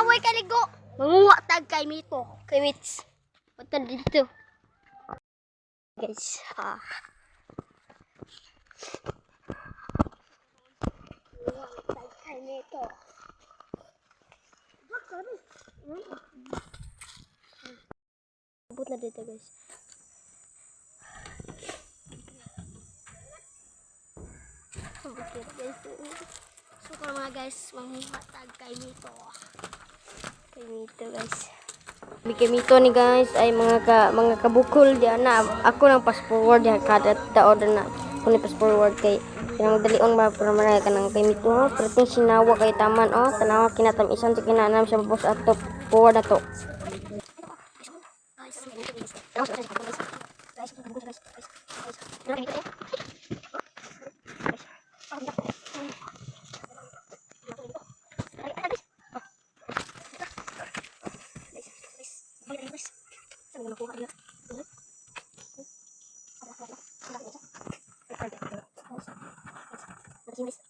way kaligo. Manguha tag kay Mito. Kay Mits. Punta dito. Guys, manguha tag kay Mito. Abot na dito guys. Abot dito guys. So para mga guys, manguha tag kay Mito. Kay Mito guys. Kay Mito ni guys ay mga kabukol diyan na ako nang pass forward diyan kada taon na kung pass forward kay kanang dalion ba para manay kanang kay Mito pero ting sinawa kay taman tanawa kinatamisan sa kinanam sa boss ato forward ato. Guys,